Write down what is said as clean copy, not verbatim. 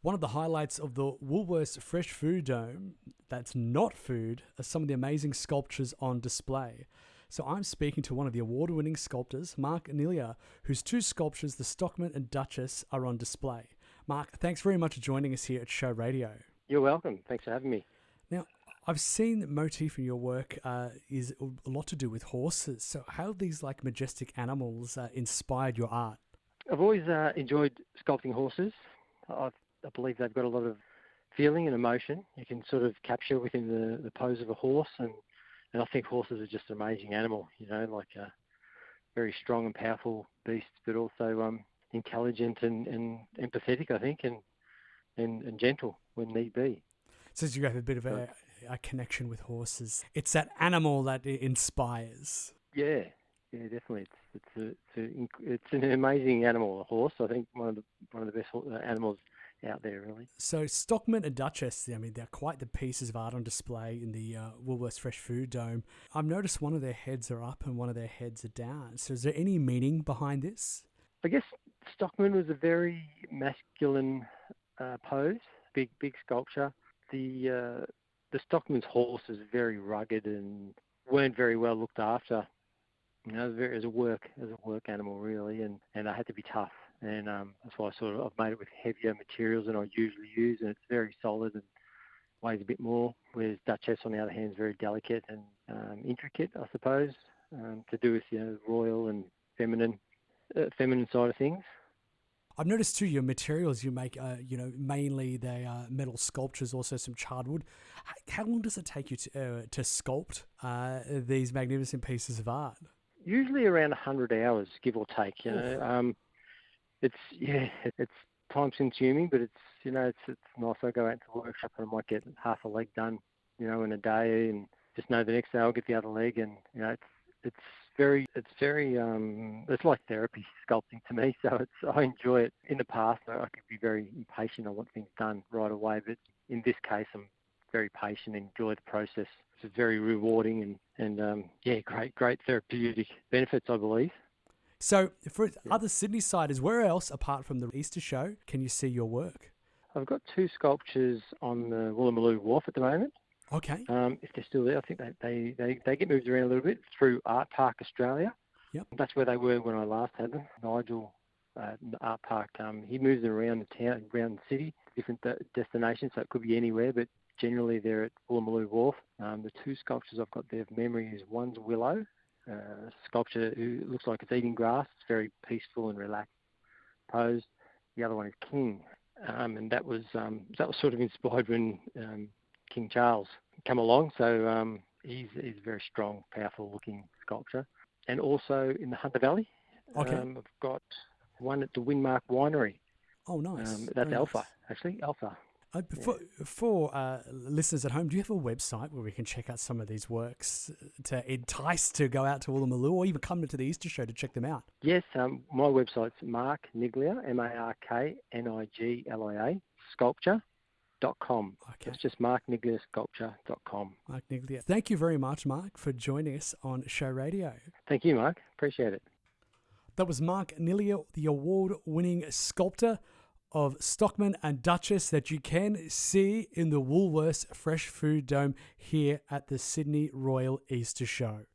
One of the highlights of the Woolworths Fresh Food Dome, that's not food, are some of the amazing sculptures on display. So I'm speaking to one of the award-winning sculptors, Mark Niglia, whose two sculptures, the Stockman and Duchess, are on display. Mark, thanks very much for joining us here at Show Radio. You're welcome. Thanks for having me. Now, I've seen the motif in your work is a lot to do with horses. So how have these majestic animals inspired your art? I've always enjoyed sculpting horses. I believe they've got a lot of feeling and emotion you can sort of capture within the pose of a horse. And I think horses are just an amazing animal, like a very strong and powerful beast, but also intelligent and empathetic, I think, and gentle when need be. So you have a bit of a connection with horses. It's that animal that inspires. Yeah, definitely. It's an amazing animal, a horse. I think one of the best animals out there, really. So Stockman and Duchess, they're quite the pieces of art on display in the Woolworths Fresh Food Dome. I've noticed one of their heads are up and one of their heads are down. So is there any meaning behind this? I guess Stockman was a very masculine pose, big sculpture. The Stockman's horse is very rugged and weren't very well looked after. As a work animal, really, and they had to be tough. And that's why I've made it with heavier materials than I usually use, and it's very solid and weighs a bit more. Whereas Duchess, on the other hand, is very delicate and intricate, I suppose, to do with royal and feminine side of things. I've noticed too your materials you make, mainly they are metal sculptures, also some charred wood. How long does it take you to sculpt these magnificent pieces of art? Usually around 100 hours, give or take. It's time consuming, but it's nice. I go out to the workshop and I might get half a leg done, in a day, and just know the next day I'll get the other leg, and it's like therapy sculpting to me. So I enjoy it. In the past, I could be very impatient. I want things done right away, but in this case, I'm very patient and enjoy the process. It's very rewarding and great therapeutic benefits, I believe. So for other Sydney-siders, where else, apart from the Easter show, can you see your work? I've got two sculptures on the Woolloomooloo Wharf at the moment. Okay. If they're still there, I think they get moved around a little bit through Art Park Australia. Yep. That's where they were when I last had them. Nigel, Art Park, he moves them around the town, around the city, different destinations, so it could be anywhere, but generally they're at Woolloomooloo Wharf. The two sculptures I've got there of memory is one's Willow, sculpture who looks like it's eating grass. It's very peaceful and relaxed pose. The other one is King, and that was sort of inspired when King Charles came along. So he's a very strong, powerful-looking sculpture. And also in the Hunter Valley, okay. I've got one at the Windmark Winery. Oh, nice. That's very Alpha, nice. actually, Alpha. For listeners at home, do you have a website where we can check out some of these works to entice to go out to Woolloomooloo or even come to the Easter show to check them out? Yes, my website's Mark Niglia, MarkNiglia, sculpture.com. Okay. It's just marknigliasculpture.com. Mark Niglia. Thank you very much, Mark, for joining us on Show Radio. Thank you, Mark. Appreciate it. That was Mark Niglia, the award-winning sculptor of Stockman and Duchess that you can see in the Woolworths Fresh Food Dome here at the Sydney Royal Easter Show.